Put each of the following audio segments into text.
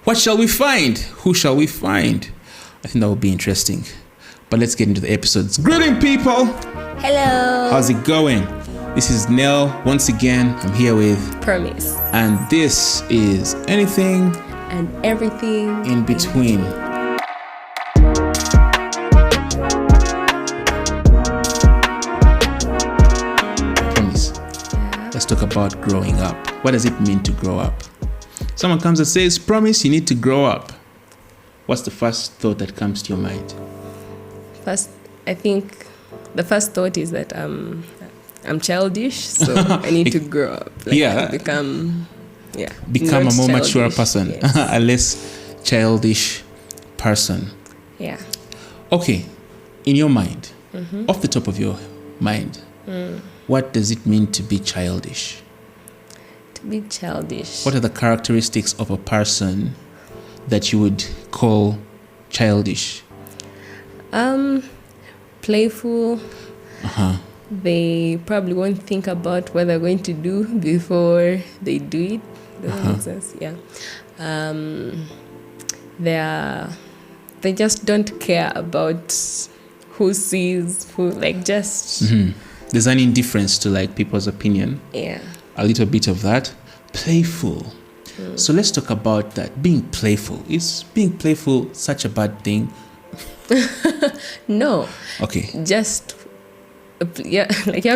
What shall we find? Who shall we find? I think that would be interesting. But let's get into the episodes. Greeting, people. Hello. How's it going? This is Nell. Once again, I'm here with Promise. And this is Anything And Everything in Between. Promise. Let's talk about growing up. What does it mean to grow up? Someone comes and says, Promise, you need to grow up. What's the first thought that comes to your mind? First, I think the first thought is that I'm childish, so I need to grow up. Yeah. Become a more mature childish. person, Yes. a less childish person. Yeah. Okay, in your mind, off the top of your mind, what does it mean to be childish? To be childish. What are the characteristics of a person that you would call childish? Playful. They probably won't think about what they're going to do before they do it. Does that make sense? Yeah. They just don't care about who sees who. There's an indifference to like people's opinion. Yeah. A little bit of that. Playful. So let's talk about that. Being playful. Is being playful such a bad thing? No. Okay. Just you're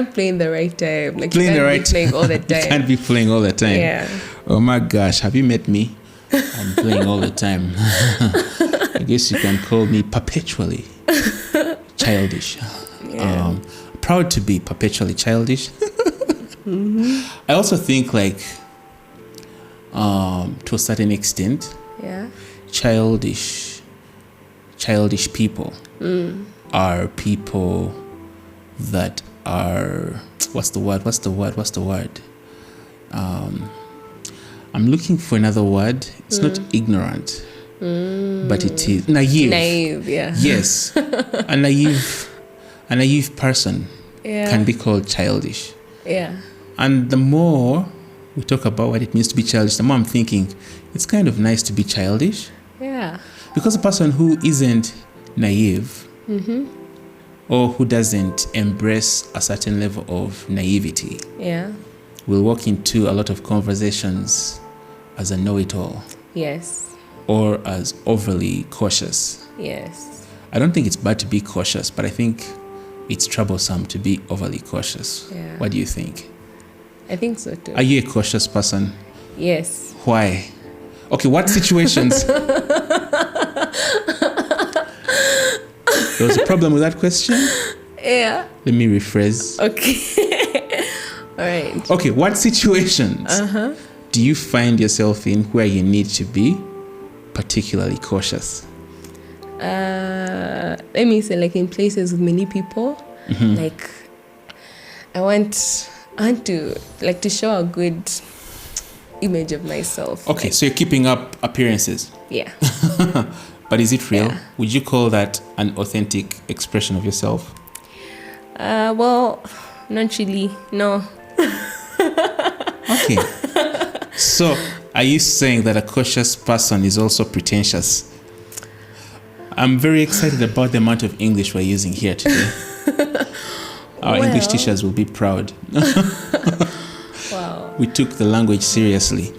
playing the right time. Like Playing you the can't right be playing all the You time. can't be playing all the time. Yeah. Oh my gosh, have you met me? I'm playing all the time. I guess you can call me perpetually childish. Yeah. Proud to be perpetually childish. I also think to a certain extent, Yeah. childish people are people that are what's the word? I'm looking for another word. It's not ignorant, but it is naive. Naive, yeah. Yes, a naive person Yeah. can be called childish. Yeah. And the more we talk about what it means to be childish, the more I'm thinking it's kind of nice to be childish. Yeah. Because a person who isn't naive or who doesn't embrace a certain level of naivety Yeah. will walk into a lot of conversations as a know-it-all Yes. or as overly cautious. Yes. I don't think it's bad to be cautious, but I think it's troublesome to be overly cautious. Yeah. What do you think? I think so too. Are you a cautious person? Yes. Why? Okay, what situations? There was a problem with that question? Yeah. Let me rephrase. Okay. All right. Okay, what situations do you find yourself in where you need to be particularly cautious? Let me say, like in places with many people, like I want to like to show a good image of myself. Okay, Like, so you're keeping up appearances. yeah. But is it real? Yeah. Would you call that an authentic expression of yourself? Well, not really. No. Okay. So, are you saying that a cautious person is also pretentious? I'm very excited about the amount of English we're using here today. Our English Well. teachers will be proud. Wow. We took the language seriously.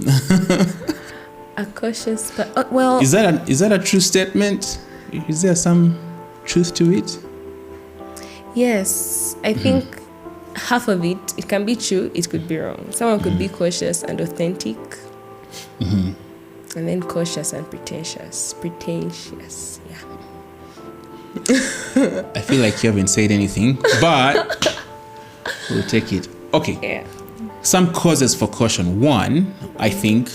A cautious, but well. Is that a true statement? Is there some truth to it? Yes, I think half of it can be true, it could be wrong. Someone could be cautious and authentic, and then cautious and pretentious. Yeah. I feel like you haven't said anything, but we'll take it. Okay. Yeah. Some causes for caution. One, I think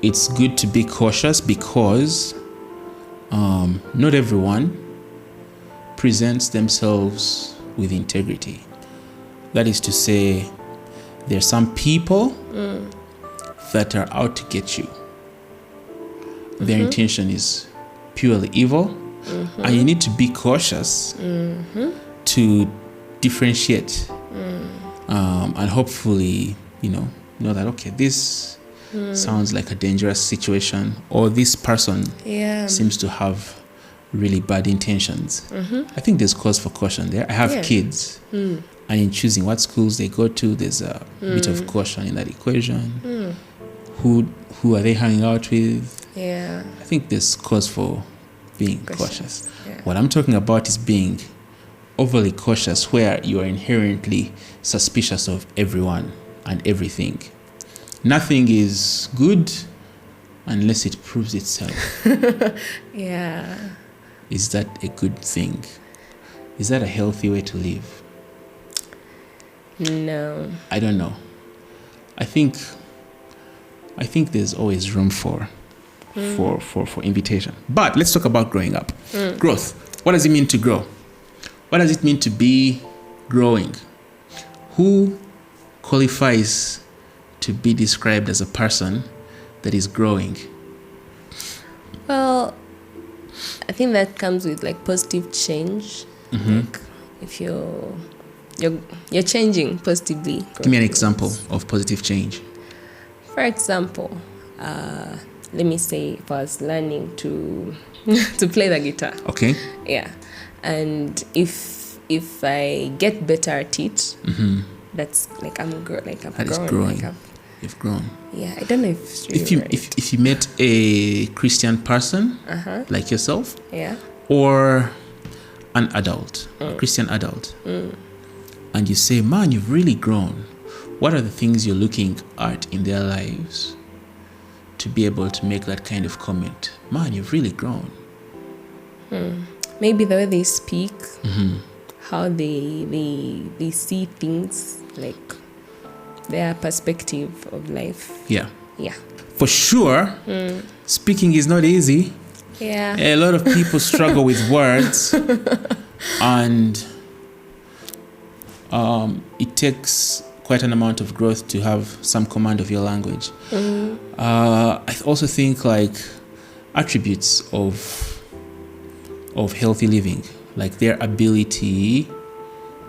it's good to be cautious because not everyone presents themselves with integrity. That is to say, there are some people that are out to get you. Their intention is purely evil, and you need to be cautious to differentiate and hopefully, know that, okay, this sounds like a dangerous situation, or this person Yeah. seems to have really bad intentions. I think there's cause for caution there. I have Yeah. kids, and in choosing what schools they go to, there's a bit of caution in that equation. Who are they hanging out with? Yeah. I think there's cause for being cautious. Yeah. What I'm talking about is being overly cautious, where you are inherently suspicious of everyone and everything. Nothing is good unless it proves itself. Yeah. Is that a good thing? Is that a healthy way to live? No. I don't know. I think there's always room for invitation. But let's talk about growing up. Growth. What does it mean to grow? What does it mean to be growing? Who qualifies to be described as a person that is growing? Well, I think that comes with like positive change. Like if you're changing positively. Give me an example of positive change. For example, let me say if I was learning to to play the guitar. Okay. Yeah. And if I get better at it, that's like I've That is grown. growing. Like You've grown. yeah, I don't know if it's really If you right. if you met a Christian person like yourself, yeah. or an adult, a Christian adult, and you say, man, you've really grown. What are the things you're looking at in their lives to be able to make that kind of comment? Man, you've really grown. Maybe the way they speak, how they see things, like their perspective of life. Yeah. Yeah. For sure, speaking is not easy. Yeah. A lot of people struggle with words, and it takes quite an amount of growth to have some command of your language. I also think like attributes of healthy living, like their ability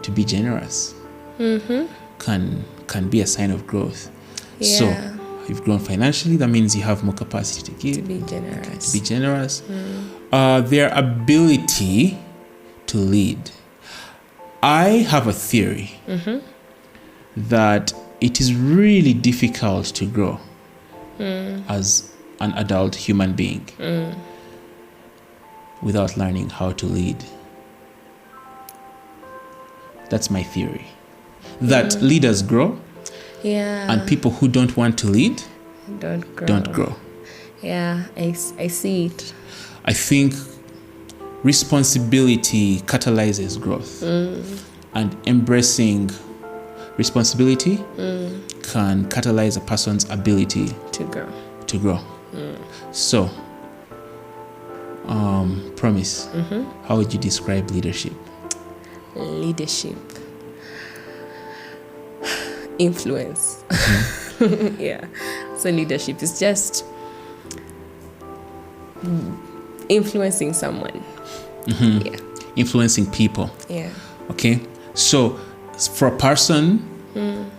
to be generous, can be a sign of growth. Yeah. So you've grown financially, that means you have more capacity to give, Be generous. to be generous. Their ability to lead. I have a theory that it is really difficult to grow as an adult human being without learning how to lead. That's my theory. That leaders grow, Yeah. and people who don't want to lead don't grow. don't grow. Yeah, I see it. I think responsibility catalyzes growth, and embracing responsibility can catalyze a person's ability To grow. to grow. So, Promise, how would you describe leadership? Leadership. Influence. Yeah. So leadership is just influencing someone. Yeah. Influencing people. Yeah. Okay, so for a person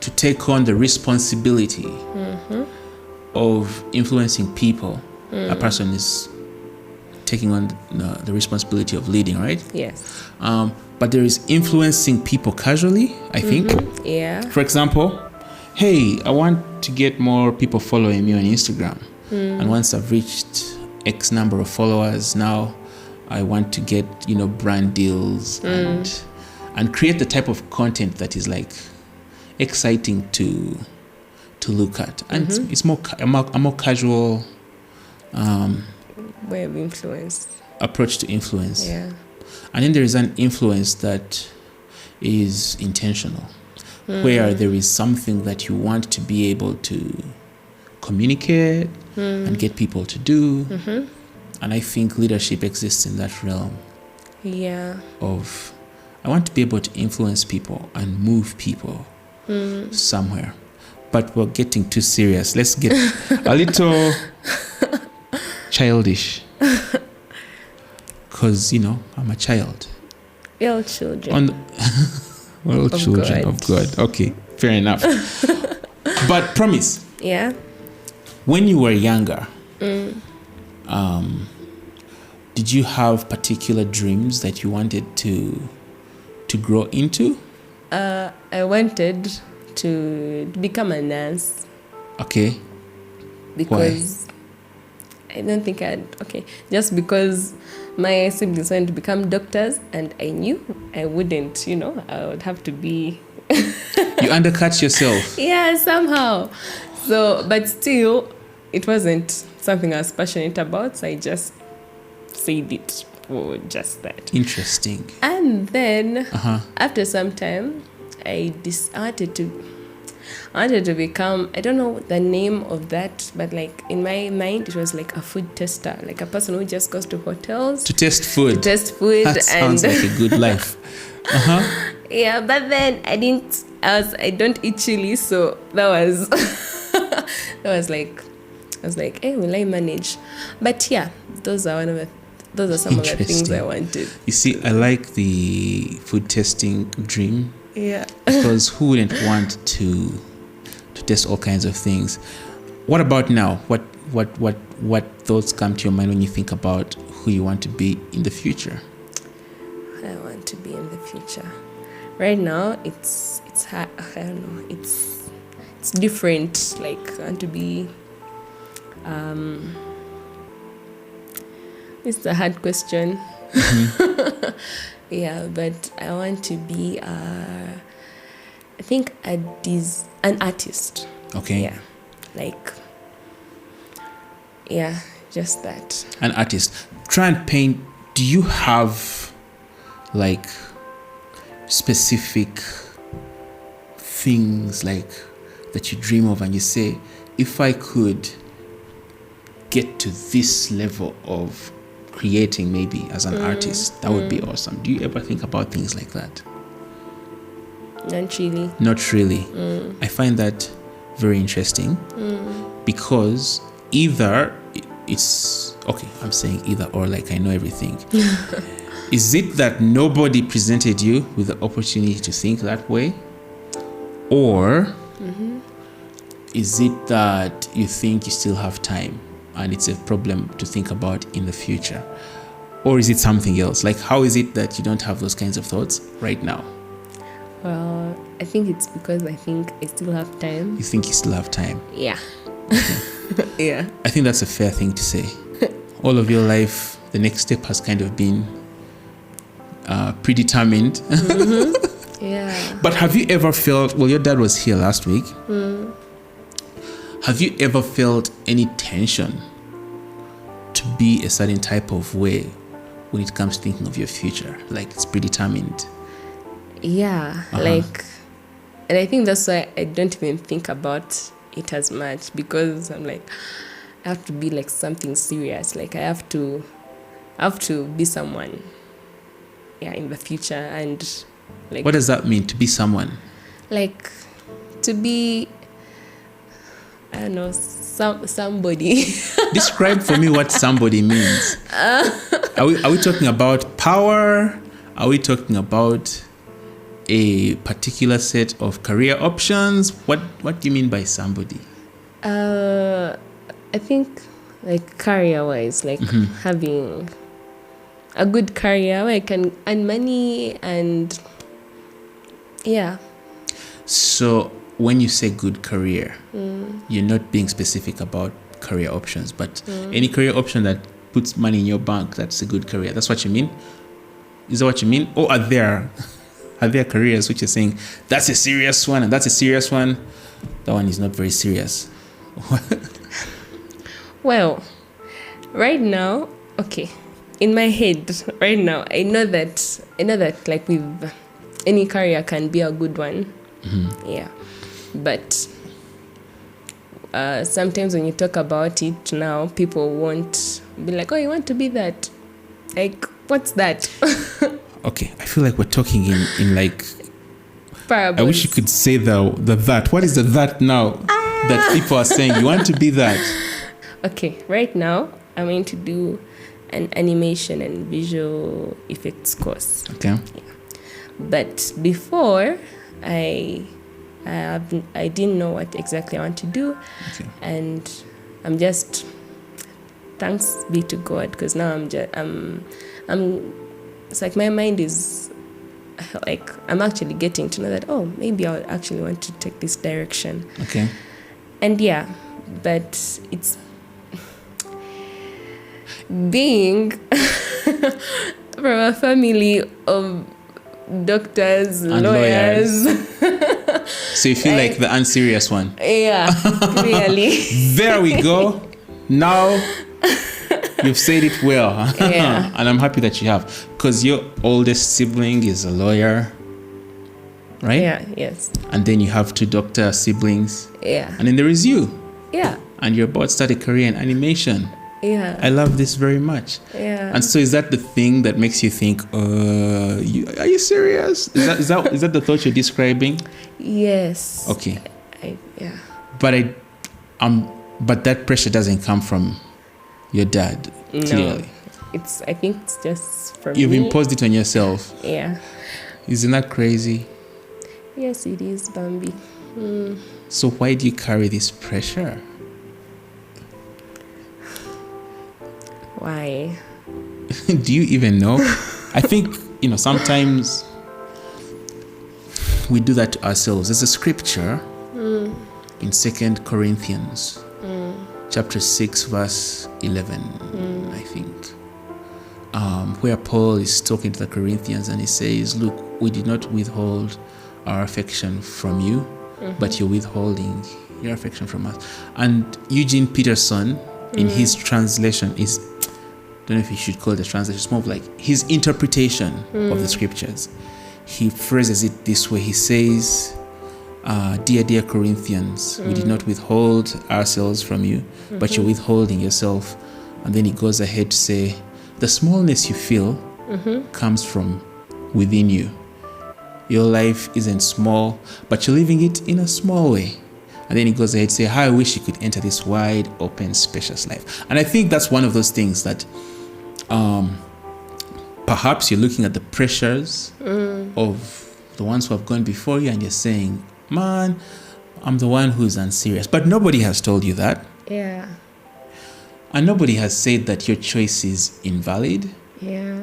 to take on the responsibility of influencing people, a person is taking on the responsibility of leading, right? Yes. But there is influencing people casually, I think. Yeah. For example, hey, I want to get more people following me on Instagram. And once I've reached X number of followers, now I want to get, brand deals and create the type of content that is like exciting to look at. And it's a more casual Way of influence. approach to influence. Yeah. And then there is an influence that is intentional, where there is something that you want to be able to communicate and get people to do. And I think leadership exists in that realm Yeah. of, I want to be able to influence people and move people somewhere. But we're getting too serious. Let's get a little childish. Because, I'm a child. We're all children. We're all children of God. Okay, fair enough. But Promise, Yeah. When you were younger, did you have particular dreams that you wanted to grow into? I wanted to become a nurse Okay. because I don't think just because my siblings wanted to become doctors and I knew I wouldn't, I would have to be You undercut yourself. yeah, somehow. So, but still, it wasn't something I was passionate about, so I just said it for just that. Interesting. And then, Uh-huh. after some time, I wanted to become, I don't know the name of that, but like in my mind, it was like a food tester, like a person who just goes to hotels To test food. That Sounds like a good life. Uh-huh. Yeah, but then I don't eat chili, so that was I was like, hey, will I manage? But yeah, those are some of the things I wanted. You see, I like the food testing dream Yeah. because who wouldn't want to test all kinds of things? What about now? What thoughts come to your mind when you think about who you want to be in the future? I want to be in the future. Right now, it's hard. I don't know. It's different. Like I want to be. It's a hard question. Mm-hmm. Yeah, but I want to be. I think an artist. Okay. Yeah, like. Yeah, just that. An artist. Try and paint. Do you have like specific things like that you dream of and you say, if I could get to this level of creating maybe as an artist, that would be awesome? Do you ever think about things like that? Not really. Not really. I find that very interesting because either it's okay, I'm saying either or, like I know everything. Is it that nobody presented you with the opportunity to think that way? Or is it that you think you still have time and it's a problem to think about in the future? Or is it something else? Like, how is it that you don't have those kinds of thoughts right now? Well, I think it's because I think I still have time. You think you still have time? Yeah. Yeah. I think that's a fair thing to say. All of your life, the next step has kind of been predetermined. Yeah. But have you ever felt, well, your dad was here last week. Have you ever felt any tension to be a certain type of way when it comes to thinking of your future? Like it's predetermined? Yeah. Like, and I think that's why I don't even think about it as much, because I'm like, I have to be like something serious. Like I have to be someone, in the future. And like, What does that mean, to be someone? like to be, I don't know, somebody. Describe for me what somebody means. Are we talking about power? Are we talking about a particular set of career options? What do you mean by somebody? I think like career-wise, like having a good career where I can earn money and yeah. So when you say good career, you're not being specific about career options, but any career option that puts money in your bank, that's a good career. That's what you mean? Is that what you mean? Or are there careers which are saying that's a serious one and that's a serious one? That one is not very serious. Well, right now, okay, in my head right now, I know that like with any career can be a good one. Yeah, but sometimes when you talk about it now, people won't be like, oh, you want to be that? Like, what's that? Okay, I feel like we're talking in like Parables. I wish you could say the that. What is the that now that people are saying you want to be that? Okay, right now I'm going to do an animation and visual effects course. Okay. But before, I didn't know what exactly I want to do, Okay. and I'm just, thanks be to God, because now it's like my mind is like, I'm actually getting to know that, oh, maybe I actually want to take this direction. Okay. And yeah, but it's being from a family of doctors, And lawyers. So you feel like the unserious one. Yeah, really. There we go. Now you've said it well. Yeah. And I'm happy that you have. Because your oldest sibling is a lawyer, right? Yeah, yes. And then you have 2 doctor siblings. Yeah. And then there is you. Yeah. And you're about to start a career in animation. Yeah. I love this very much. Yeah. And so is that the thing that makes you think, are you serious? Is that the thought you're describing? Yes. Okay. Yeah. But that pressure doesn't come from your dad, clearly. No. I think it's just from You've me. imposed it on yourself. Yeah. Isn't that crazy? Yes, it is, Bambi. So why do you carry this pressure? Why? Do you even know? I think, sometimes we do that to ourselves. There's a scripture in 2 Corinthians chapter 6 verse 11, I think, where Paul is talking to the Corinthians and he says, look, we did not withhold our affection from you, but you're withholding your affection from us. And Eugene Peterson, in his translation, I don't know if you should call it a translation, it's more of like his interpretation of the scriptures. He phrases it this way. He says, dear Corinthians, we did not withhold ourselves from you, but you're withholding yourself. And then he goes ahead to say, the smallness you feel comes from within you. Your life isn't small, but you're living it in a small way. And then he goes ahead to say, how I wish you could enter this wide, open, spacious life. And I think that's one of those things that perhaps you're looking at the pressures of the ones who have gone before you and you're saying, man, I'm the one who's unserious. But nobody has told you that. Yeah. And nobody has said that your choice is invalid. Yeah.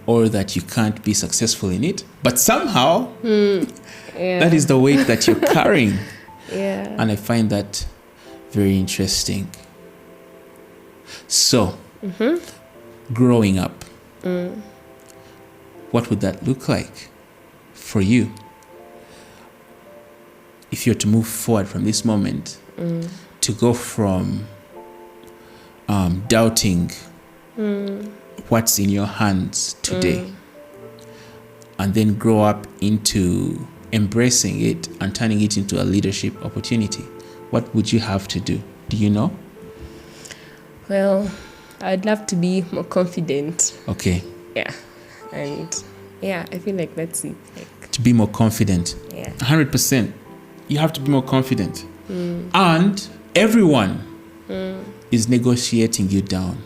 Or that you can't be successful in it. But somehow, Yeah. that is the weight that you're carrying. Yeah. And I find that very interesting. So, growing up, what would that look like for you? If you're to move forward from this moment, to go from doubting what's in your hands today, and then grow up into embracing it and turning it into a leadership opportunity, what would you have to do? Do you know? Well, I'd love to be more confident. Okay. Yeah. And yeah, I feel like that's it. Like, To be more confident. yeah. 100%. You have to be more confident. And everyone is negotiating you down.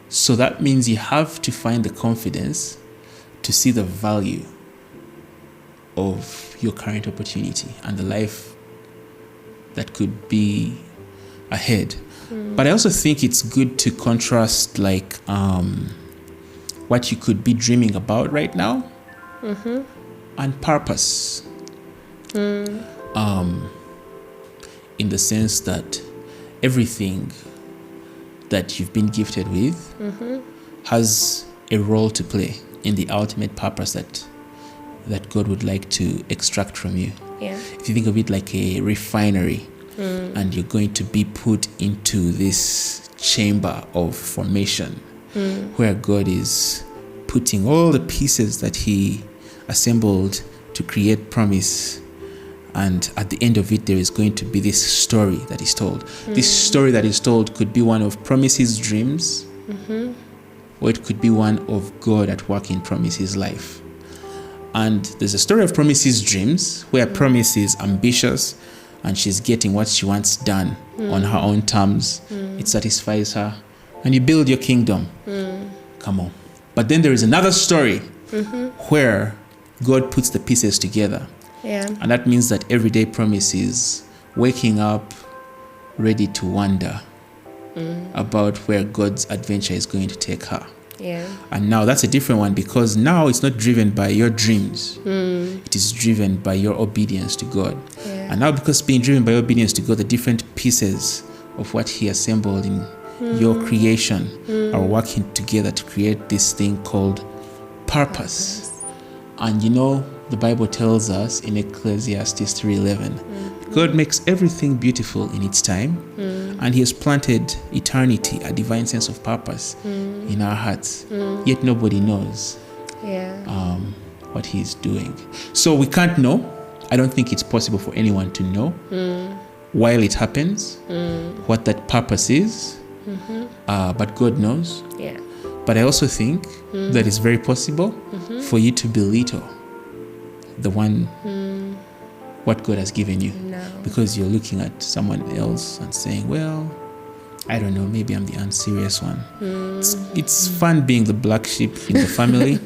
So that means you have to find the confidence to see the value of your current opportunity and the life that could be ahead. But I also think it's good to contrast like what you could be dreaming about right now and purpose. In the sense that everything that you've been gifted with has a role to play in the ultimate purpose that God would like to extract from you. Yeah. If you think of it like a refinery, and you're going to be put into this chamber of formation where God is putting all the pieces that He assembled to create promise. And at the end of it, there is going to be this story that is told. This story that is told could be one of Promise's dreams, or it could be one of God at work in Promise's life. And there's a story of Promise's dreams where Promise is ambitious and she's getting what she wants done on her own terms. It satisfies her. And you build your kingdom. Come on. But then there is another story where God puts the pieces together. Yeah. And that means that everyday Promise is waking up, ready to wonder about where God's adventure is going to take her. Yeah. And now that's a different one, because now it's not driven by your dreams. It is driven by your obedience to God. Yeah. And now, because being driven by obedience to God, the different pieces of what He assembled in your creation are working together to create this thing called purpose. And you know, the Bible tells us in Ecclesiastes 3:11, God makes everything beautiful in its time, and He has planted eternity, a divine sense of purpose in our hearts. Yet nobody knows what He's doing. So we can't know. I don't think it's possible for anyone to know while it happens what that purpose is, but God knows. Yeah. But I also think that it's very possible for you to belittle the one, what God has given you. No. Because you're looking at someone else and saying, well, I don't know, maybe I'm the unserious one. It's fun being the black sheep in the family.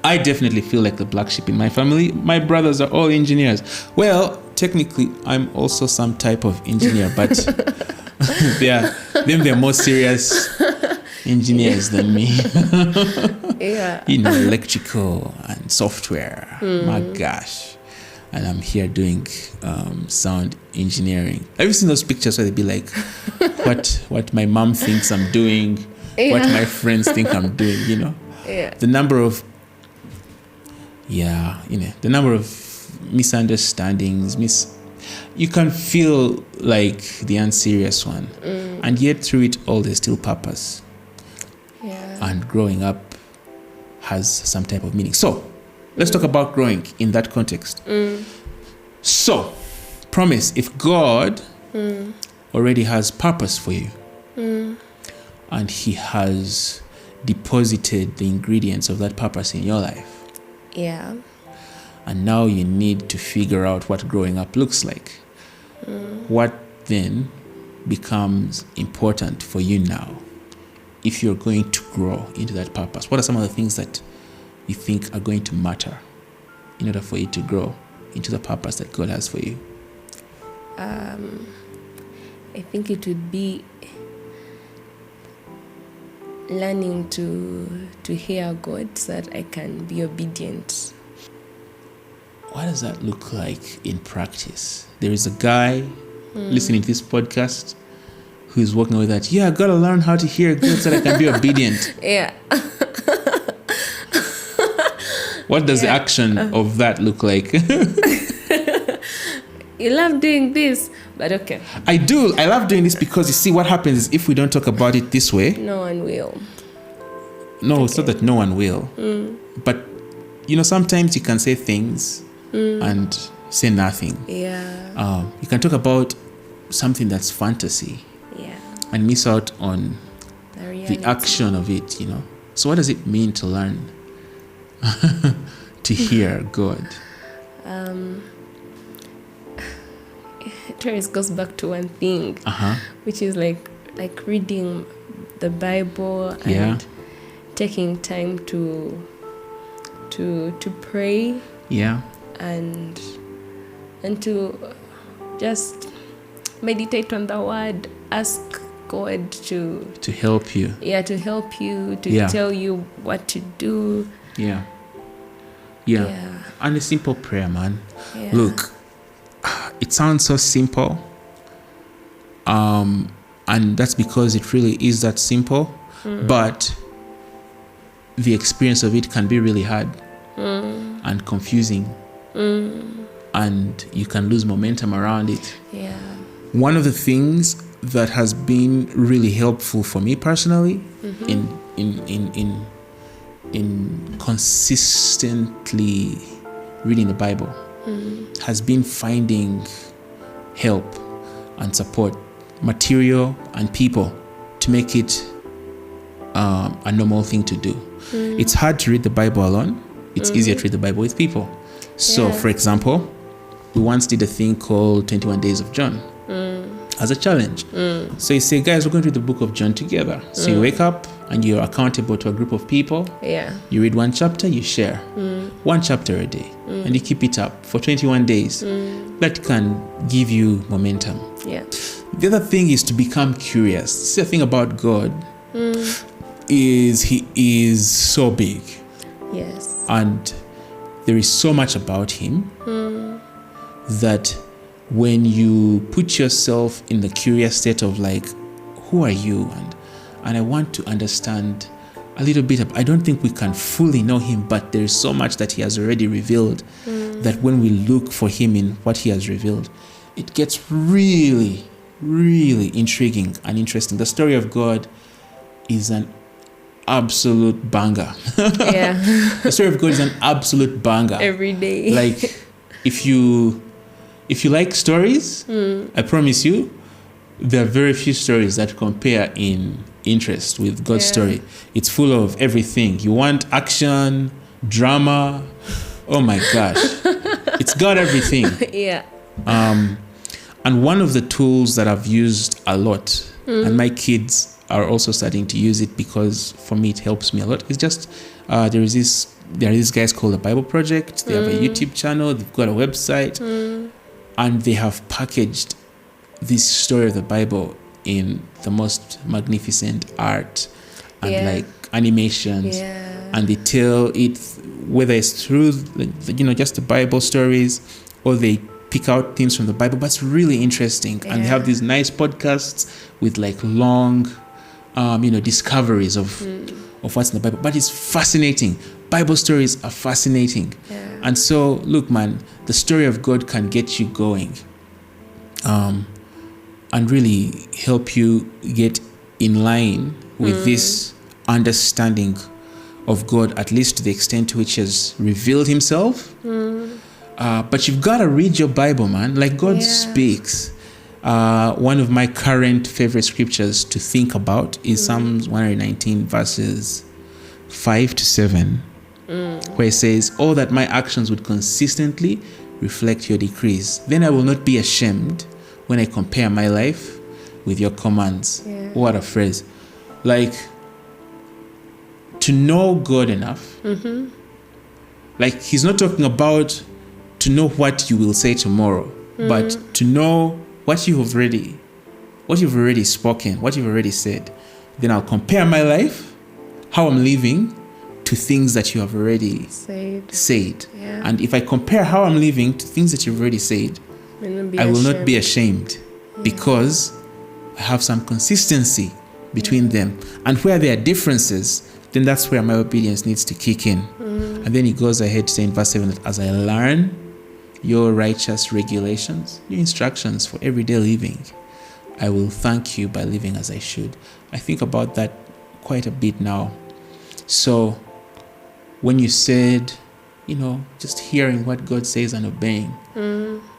I definitely feel like the black sheep in my family. My brothers are all engineers. Well, technically, I'm also some type of engineer, but they're more serious engineers than me. Yeah. You know, electrical and software. My gosh. And I'm here doing sound engineering. Have you seen those pictures where they be like, what my mom thinks I'm doing, what my friends think I'm doing, you know? Yeah. The number of misunderstandings, you can feel like the unserious one. And yet through it all, there's still purpose. Yeah. And growing up has some type of meaning. So let's talk about growing in that context. So, promise, if God already has purpose for you, and He has deposited the ingredients of that purpose in your life, Yeah. and now you need to figure out what growing up looks like, what then becomes important for you now if you're going to grow into that purpose? What are some of the things that you think are going to matter in order for you to grow into the purpose that God has for you? I think it would be learning to hear God so that I can be obedient. What does that look like in practice? There is a guy listening to this podcast who's working with that. Yeah, I gotta learn how to hear God so that I can be obedient. Yeah. What does the action of that look like? You love doing this, but okay. I do. I love doing this because you see what happens is if we don't talk about it this way. No one will. No, it's not that no one will. But, you know, sometimes you can say things and say nothing. Yeah. You can talk about something that's fantasy Yeah. and miss out on The reality. the action of it, you know. So what does it mean to learn to hear God? It always goes back to one thing, which is like reading the Bible and Yeah. taking time to pray Yeah. and to just meditate on the word, ask God to help you. to help you, to Yeah. tell you what to do. Yeah. Yeah. And a simple prayer, man. Yeah. Look, it sounds so simple. And that's because it really is that simple. But the experience of it can be really hard and confusing. And you can lose momentum around it. Yeah. One of the things that has been really helpful for me personally in consistently reading the Bible has been finding help and support, material and people, to make it a normal thing to do. It's hard to read the Bible alone. It's easier to read the Bible with people. So, for example, we once did a thing called 21 Days of John as a challenge. So you say, guys, we're going to read the book of John together. So you wake up and you're accountable to a group of people. Yeah. You read one chapter, you share one chapter a day, and you keep it up for 21 days. That can give you momentum. Yeah. The other thing is to become curious. See, the thing about God is he is so big. Yes. And there is so much about him that when you put yourself in the curious state of like, who are you? And I want to understand a little bit of, I don't think we can fully know him, but there is so much that he has already revealed that when we look for him in what he has revealed, it gets really, really intriguing and interesting. The story of God is an absolute banger. Yeah. The story of God is an absolute banger. Every day. Like, if you like stories, I promise you, there are very few stories that compare in interest with God's story. It's full of everything. You want action, drama. Oh my gosh. It's got everything. Yeah. And one of the tools that I've used a lot, and my kids are also starting to use it because for me it helps me a lot, is just there are these guys called the Bible Project. They have a YouTube channel, they've got a website, and they have packaged this story of the Bible in the most magnificent art and like animations, and they tell it, whether it's through just the Bible stories, or they pick out things from the Bible, but it's really interesting. And they have these nice podcasts with like long discoveries of what's in the Bible, but it's fascinating. Bible stories are fascinating. And so look, man, the story of God can get you going and really help you get in line with this understanding of God, at least to the extent to which he has revealed himself. But you've got to read your Bible, man. Like, God speaks. One of my current favorite scriptures to think about is Psalms 119 verses 5 to 7, where it says, "Oh, that my actions would consistently reflect your decrees. Then I will not be ashamed when I compare my life with your commands." What a phrase. Like, to know God enough. Like, he's not talking about to know what you will say tomorrow, but to know what you've already spoken, what you've already said. Then I'll compare my life, how I'm living, to things that you have already said. And if I compare how I'm living to things that you've already said, I will not be ashamed, because I have some consistency between them. And where there are differences, then that's where my obedience needs to kick in. And then he goes ahead to say in verse 7 that as I learn your righteous regulations, your instructions for everyday living, I will thank you by living as I should. I think about that quite a bit now. So when you said, just hearing what God says and obeying,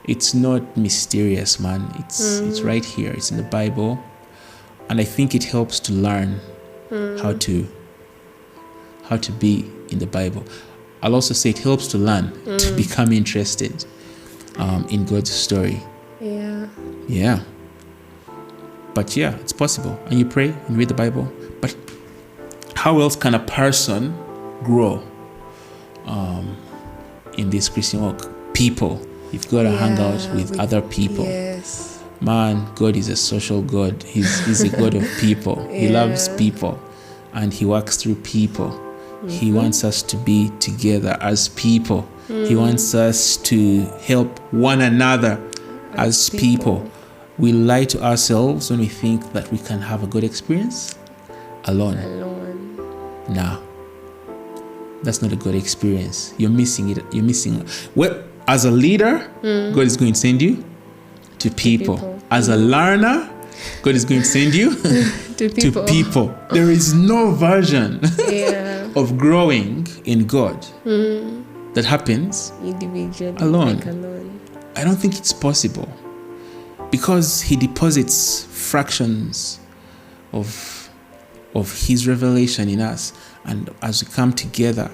it's not mysterious, man. It's right here. It's in the Bible. And I think it helps to learn how to be in the Bible. I'll also say it helps to learn to become interested in God's story. Yeah. But yeah, it's possible. And you pray and read the Bible. But how else can a person grow in this Christian walk? People. You've got to hang out with other people. Yes. Man, God is a social God. He's a God of people. He loves people. And he works through people. He wants us to be together as people. He wants us to help one another as people. We lie to ourselves when we think that we can have a good experience alone. Nah, that's not a good experience. You're missing it. Well, as a leader, God is going to send you to people. As a learner, God is going to send you to people. There is no version of growing in God that happens individually, alone. like alone. I don't think it's possible, because he deposits fractions of his revelation in us, and as we come together,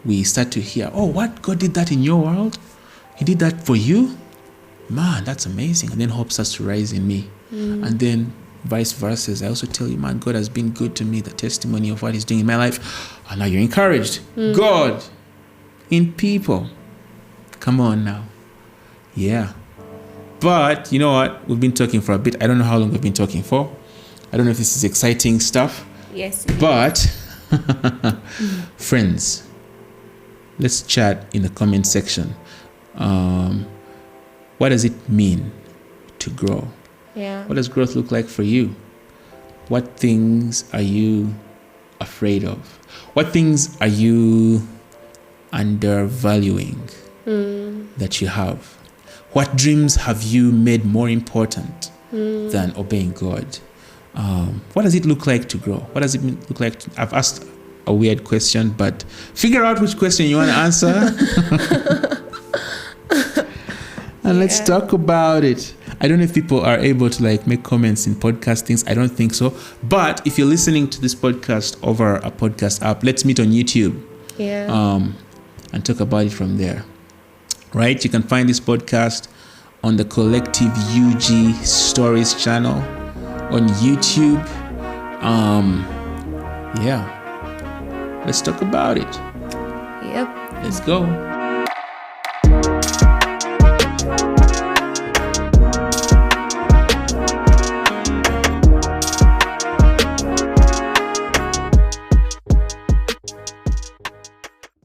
we start to hear, oh, what? God did that in your world? He did that for you? Man, that's amazing. And then hope starts to rise in me. And then vice versa. I also tell you, man, God has been good to me, the testimony of what he's doing in my life. And now you're encouraged. God in people. Come on now. Yeah. But you know what? We've been talking for a bit. I don't know how long we've been talking for. I don't know if this is exciting stuff. Yes. But friends, let's chat in the comment section. What does it mean to grow? Yeah. What does growth look like for you? What things are you afraid of? What things are you undervaluing that you have? What dreams have you made more important than obeying God? What does it look like to grow? What does it look like I've asked a weird question, but figure out which question you want to answer. And let's talk about it. I don't know if people are able to like make comments in podcast things. I don't think so. But if you're listening to this podcast over a podcast app, let's meet on YouTube. Yeah. And talk about it from there. Right? You can find this podcast on the Collective UG Stories channel on YouTube. Yeah. Let's talk about it. Yep. Let's go.